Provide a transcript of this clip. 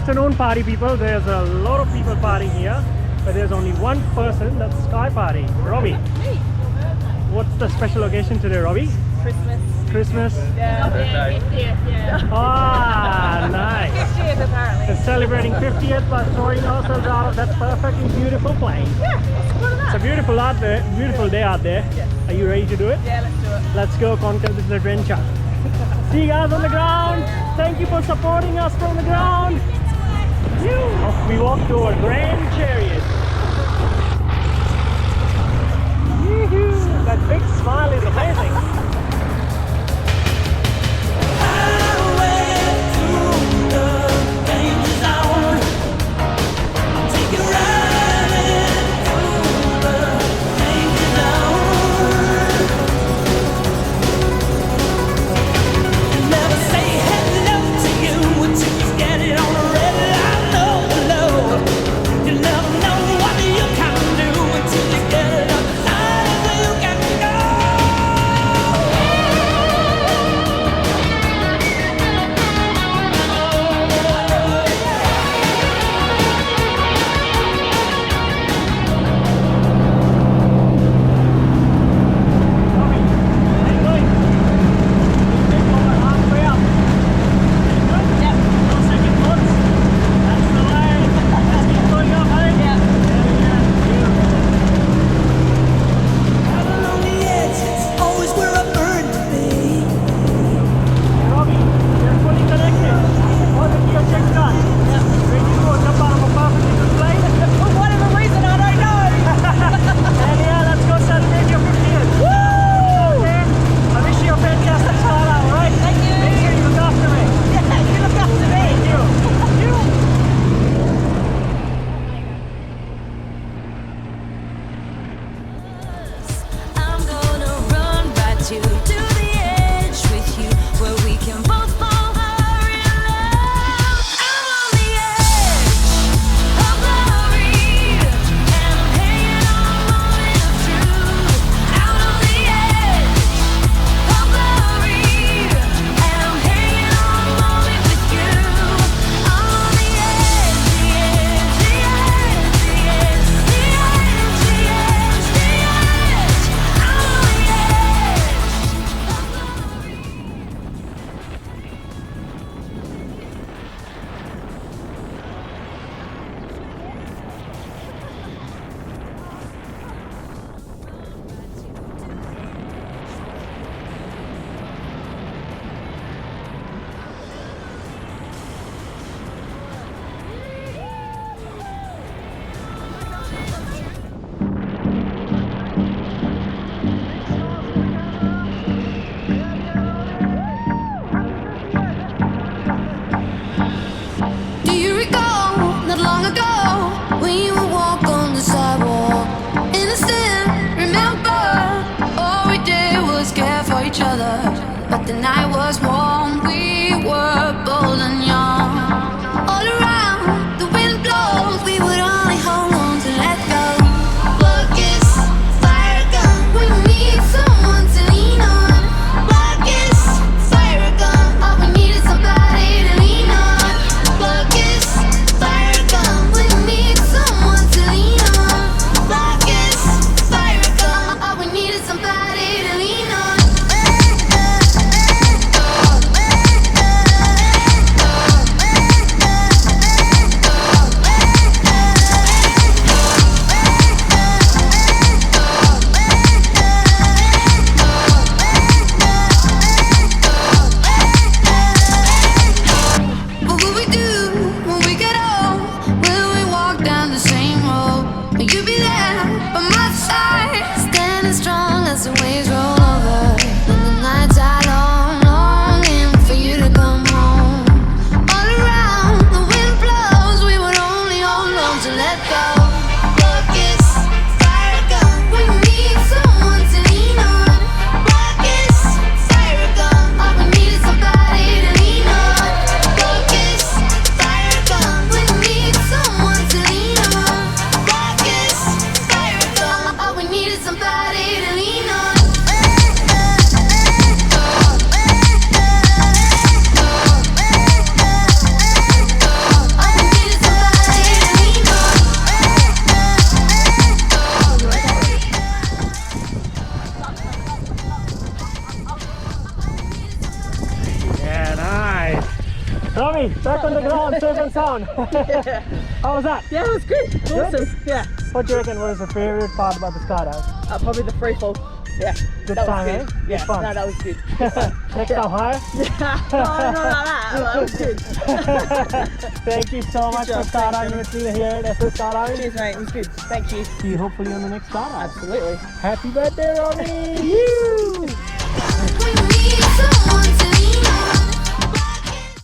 afternoon party, people. There's a lot of people partying here, but there's only one person that's sky partying. Robbie. What's the special occasion today, Robbie? Christmas. Christmas? Yeah, 50th, yeah. Ah, nice. 50th apparently. It's celebrating 50th by throwing ourselves out of that perfectly beautiful plane. Yeah, what's the point of that? It's a beautiful day out there. Yes. Are you ready to do it? Yeah, let's do it. Let's go conquer this adventure. See you guys on the ground. Thank you for supporting us from the ground. Off we walk to our grand chariot. That big smile is amazing. But the night was warm, we were bold and young. All around, the wind blows, we would only hold on to let go. Focus, fire gun, we need someone to lean on. Focus, fire gun, all we need is somebody to lean on. Focus, fire gun, we need someone to lean on. Focus, fire gun, all we need is somebody to lean on. Robbie, back on the ground, safe and sound. How was that? Yeah, it was good. Awesome. Yeah. What do you reckon was the favorite part about the skydive? Probably the free fall. Yeah. Good that time, was good. eh? Yeah. Good fun. No, that was good. Next time higher. No, not like that. But that was good. Thank you so much job, for skydiving with me here at SS Skydiving. Cheers, mate. It was good. Thank you. See you hopefully on the next skydive. Absolutely. Happy birthday, Robbie! Woo!